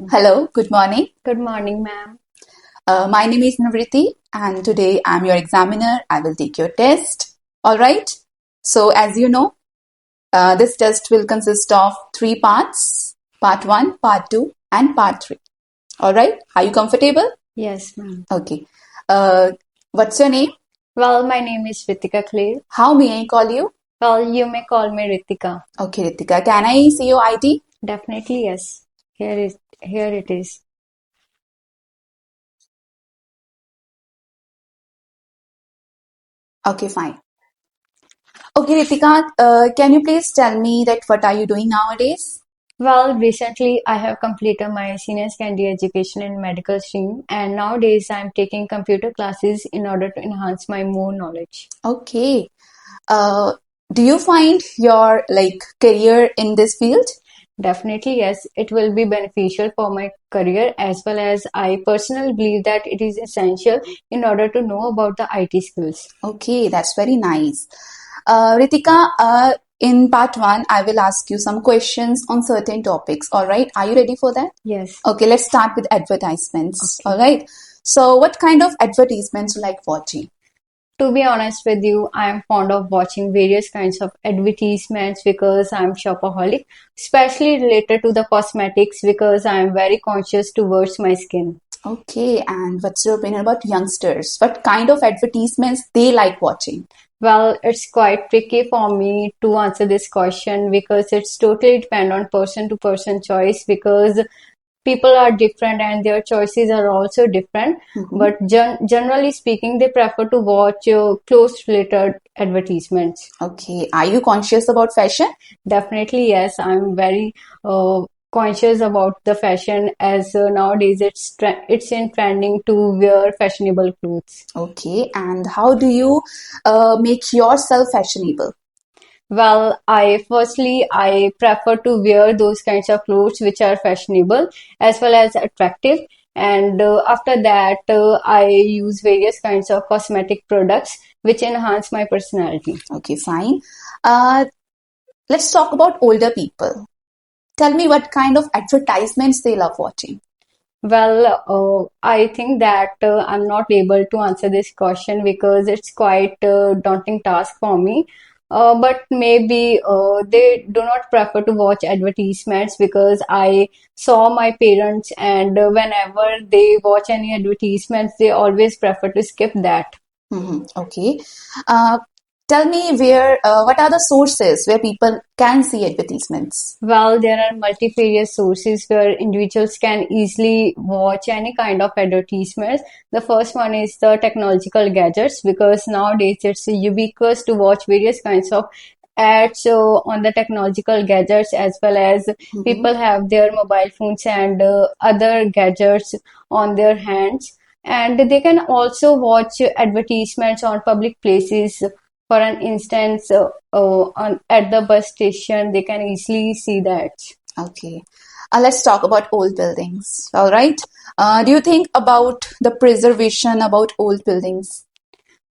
Hello, good morning. Good morning, ma'am. My name is Navriti, and today I'm your examiner. I will take your test. All right. So, as you know, this test will consist of three parts: part one, part two, and part three. All right. Are you comfortable? Yes, ma'am. Okay. Uh, what's your name? Well, my name is Ritika Clay. How may I call you? Well, you may call me Ritika. Okay, Ritika. Can I see your ID? Definitely, yes. Here it is. Okay, fine. Okay, Ritika. Can you please tell me that what are you doing nowadays? Well, recently I have completed my senior secondary education in medical stream, and nowadays I'm taking computer classes in order to enhance my more knowledge. Okay. Uh, do you find your career in this field? Definitely, yes, it will be beneficial for my career as well as I personally believe that it is essential in order to know about the IT skills. Okay, that's very nice. Ritika, in part one, I will ask you some questions on certain topics. All right, are you ready for that? Yes. Okay, let's start with advertisements. All Okay. right. So, what kind of advertisements you like watching? To be honest with you, I am fond of watching various kinds of advertisements because I'm shopaholic, especially related to the cosmetics because I am very conscious towards my skin. Okay, and what's your opinion about youngsters? What kind of advertisements they like watching? Well, it's quite tricky for me to answer this question because it's totally depend on person to person choice because people are different and their choices are also different. Mhm. But generally speaking, they prefer to watch clothes related advertisements. Okay, are you conscious about fashion? Definitely, yes. I'm very conscious about the fashion as nowadays it's in trending to wear fashionable clothes. Okay, and how do you make yourself fashionable? Well, I prefer to wear those kinds of clothes which are fashionable as well as attractive. And after that, I use various kinds of cosmetic products which enhance my personality. Okay, fine. Uh, let's talk about older people. Tell me what kind of advertisements they love watching. Well, I think that I'm not able to answer this question because it's quite a daunting task for me. But maybe they do not prefer to watch advertisements because I saw my parents, and whenever they watch any advertisements, they always prefer to skip that. Okay. Uh, tell me what are the sources where people can see advertisements? Well, there are multifarious sources where individuals can easily watch any kind of advertisements. The first one is the technological gadgets because nowadays it's ubiquitous to watch various kinds of ads on the technological gadgets as well as Mhm. people have their mobile phones and other gadgets on their hands. And they can also watch advertisements on public places for an instance, at the bus station, they can easily see that. Okay. Let's talk about old buildings. All right. Do you think about the preservation about old buildings?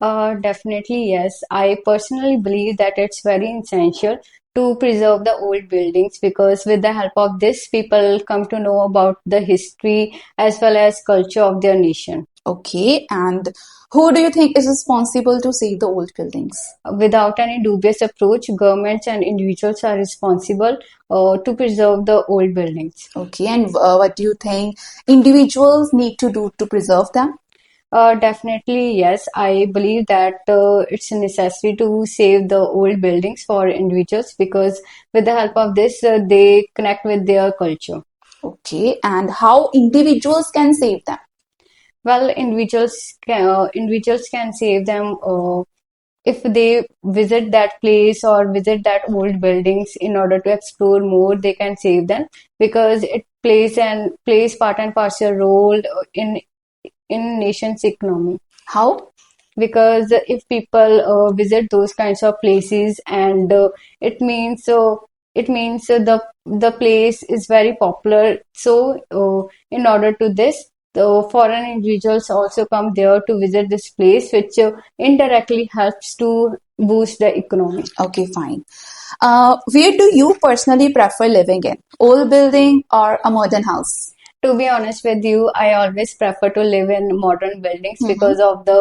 Definitely, yes. I personally believe that it's very essential to preserve the old buildings because with the help of this, people come to know about the history as well as culture of their nation. Okay. And who do you think is responsible to save the old buildings? Without any dubious approach, governments and individuals are responsible to preserve the old buildings. Okay. And what do you think individuals need to do to preserve them? Definitely, yes. I believe that it's necessary to save the old buildings for individuals because with the help of this, they connect with their culture. Okay. And how individuals can save them? Well, individuals can save them if they visit that place or visit that old buildings in order to explore more. They can save them because it plays part and parcel role in nation's economy. How? Because if people visit those kinds of places and it means the place is very popular, so in order to this the foreign individuals also come there to visit this place which indirectly helps to boost the economy. Okay, fine. Where do you personally prefer living in? Old building or a modern house? to be honest with you, I always prefer to live in modern buildings Mm-hmm. because of the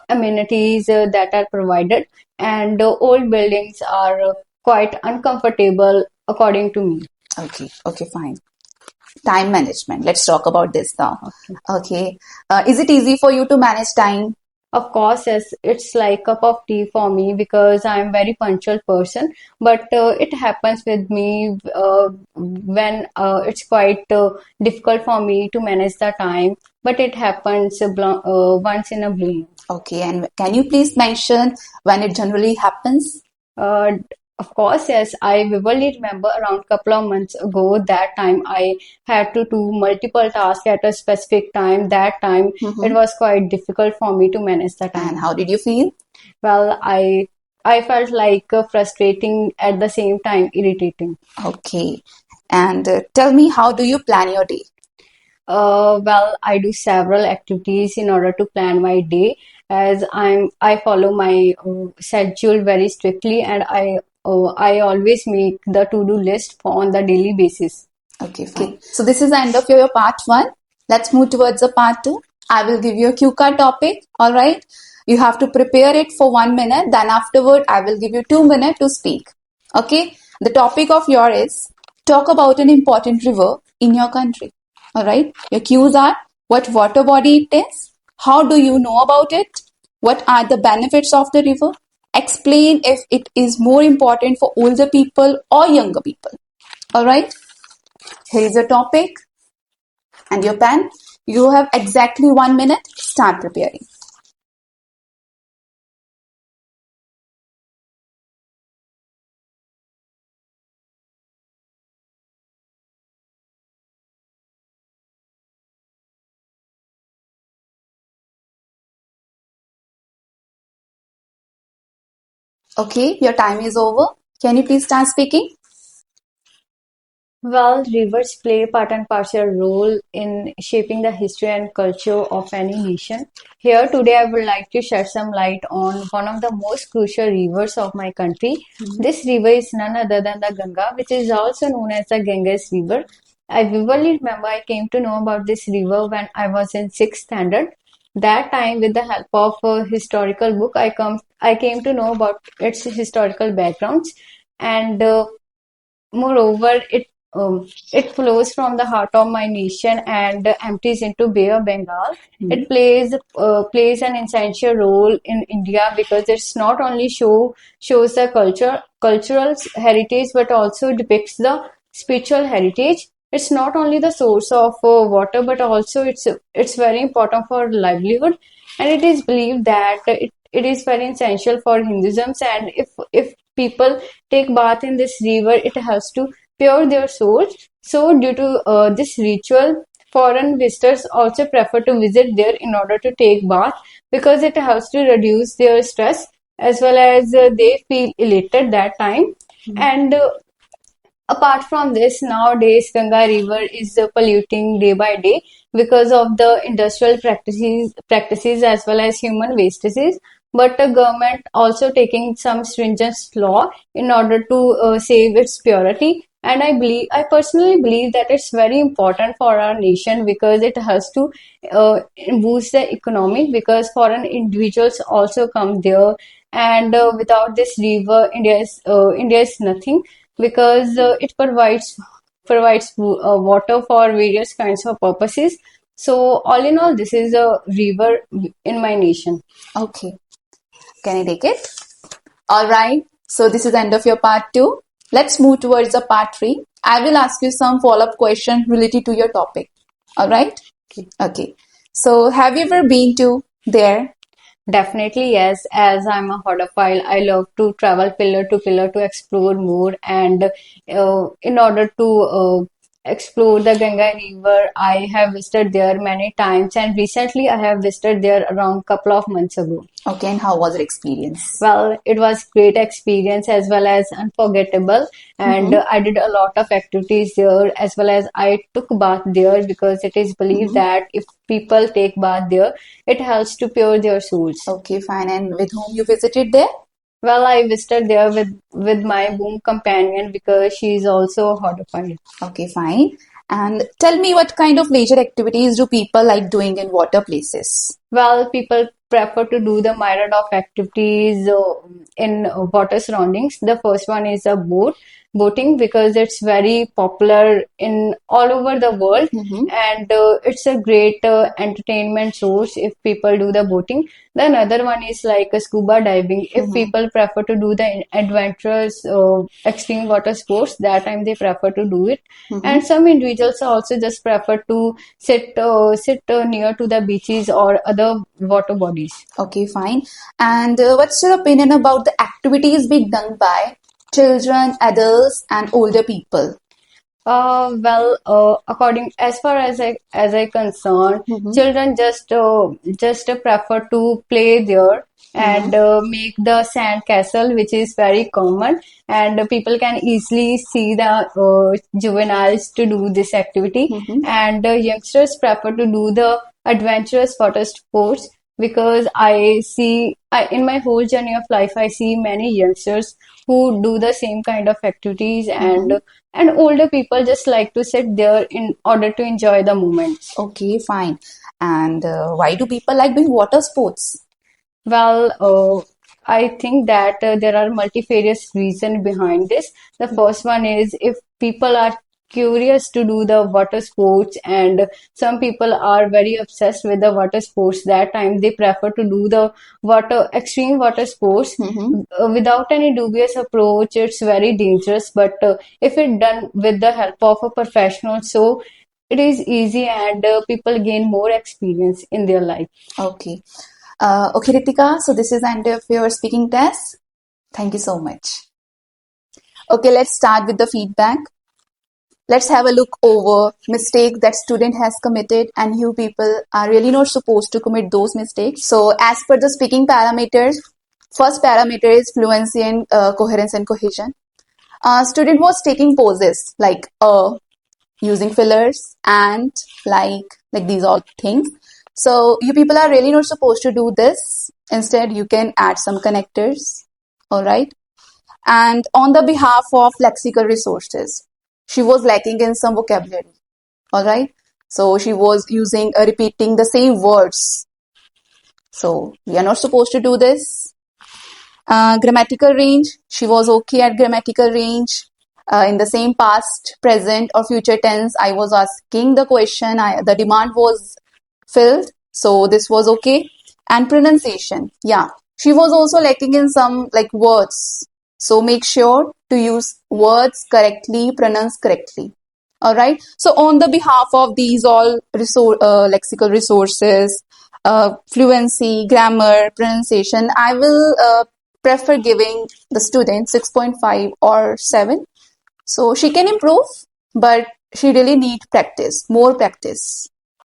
amenities that are provided, and old buildings are quite uncomfortable according to me. Okay, okay, fine. Time management. Let's talk about this now. Okay. Okay. Is it easy for you to manage time? Of course, yes, it's like cup of tea for me because I'm very punctual person. But it happens with me when it's quite difficult for me to manage the time. But it happens once in a blue moon. Okay, and can you please mention when it generally happens? Uh, of course, yes. I vividly remember around couple of months ago that time I had to do multiple tasks at a specific time. That time it Mm-hmm. was quite difficult for me to manage the And time. how did you feel? Well, I felt like frustrating at the same time irritating. Okay. And tell me, how do you plan your day? Well, I do several activities in order to plan my day, as I follow my schedule very strictly, and I always make the to-do list for on the daily basis. Okay, fine. So this is the end of your part one. Let's move towards the part two. I will give you a cue card topic. All right. You have to prepare it for 1 minute. Then afterward, I will give you 2 minutes to speak. Okay. The topic of your is talk about an important river in your country. All right. Your cues are what water body it is. How do you know about it? What are the benefits of the river? Explain if it is more important for older people or younger people. All right. Here is a topic and your pen. You have exactly 1 minute. Start preparing. Okay, your time is over. Can you please start speaking? Well, rivers play part and parcel role in shaping the history and culture of any nation. Here today, I would like to shed some light on one of the most crucial rivers of my country. This river is none other than the Ganga, which is also known as the Ganges River. I vividly remember I came to know about this river when I was in sixth standard. That time, with the help of a historical book, I came to know about its historical backgrounds, and moreover, it flows from the heart of my nation and empties into Bay of Bengal. It plays an essential role in India because it's not only shows the cultural heritage but also depicts the spiritual heritage. It's not only the source of water but also it's very important for livelihood, and it is believed that it is very essential for Hinduism. And if people take bath in this river, it helps to pure their souls. So, due to this ritual, foreign visitors also prefer to visit there in order to take bath because it helps to reduce their stress as well as they feel elated that time. And apart from this, nowadays Ganga River is polluting day by day because of the industrial practices as well as human wastages. But the government also taking some stringent law in order to save its purity. And I personally believe that it's very important for our nation because it has to boost the economy because foreign individuals also come there. And without this river, India is nothing because it provides water for various kinds of purposes. So all in all, this is a river in my nation. Okay. Can I take it? All right. So this is the end of your part two. Let's move towards the part three. I will ask you some follow-up questions related to your topic. All right? Okay. Okay. So have you ever been to there? Definitely, yes. As I'm a hodophile, I love to travel pillar to explore more. And in order to explore the Ganga River, I have visited there many times. And recently, I have visited there around couple of months ago. Okay, and how was your experience? Well, it was great experience as well as unforgettable, and Mm-hmm. I did a lot of activities there as well as I took bath there because it is believed Mm-hmm. that if people take bath there, it helps to pure their souls. Okay, fine. And with whom you visited there? Well, I visited there with my boom companion because she is also a horrified. Okay, fine. And tell me, what kind of leisure activities do people like doing in water places? Well, people prefer to do the myriad of activities in water surroundings. The first one is a boating, because it's very popular in all over the world, Mm-hmm. and it's a great entertainment source if people do the boating. The another one is like a scuba diving. If Mm-hmm. people prefer to do the adventurous extreme water sports, that time they prefer to do it. Mm-hmm. And some individuals also just prefer to sit near to the beaches or other water bodies. Okay, fine. And what's your opinion about the activities being done by children, adults, and older people? According as far as I concerned, Mm-hmm. children just prefer to play there Mm-hmm. and make the sand castle, which is very common, and people can easily see the juveniles to do this activity. Mm-hmm. And youngsters prefer to do the adventurous water sports, because in my whole journey of life, I see many youngsters who do the same kind of activities, Mm-hmm. and older people just like to sit there in order to enjoy the moments. Okay, fine. And why do people like doing water sports? Well, I think that there are multifarious reasons behind this. The first one is if people are curious to do the water sports, and some people are very obsessed with the water sports, that time they prefer to do the extreme water sports Mm-hmm. without any dubious approach. It's very dangerous, but if it done with the help of a professional, so it is easy, and people gain more experience in their life. Okay. Okay, Ritika. So this is the end of your speaking test. Thank you so much. Okay, let's start with the feedback. Let's have a look over mistakes that student has committed and you people are really not supposed to commit those mistakes. So as per the speaking parameters, first parameter is fluency and coherence and cohesion. Student was taking poses like using fillers and like these all things. So you people are really not supposed to do this. Instead, you can add some connectors. All right. And on the behalf of lexical resources, she was lacking in some vocabulary. All right. So she was using repeating the same words. So we are not supposed to do this. Grammatical range, she was okay at grammatical range. In the same past, present, or future tense, I was asking the question. The demand was filled, so this was okay. And pronunciation, yeah, she was also lacking in some like words. So make sure to use words correctly, pronounce correctly. All right. So on the behalf of these all lexical resources, fluency, grammar, pronunciation, I will prefer giving the student 6.5 or 7. So she can improve, but she really need practice, more practice.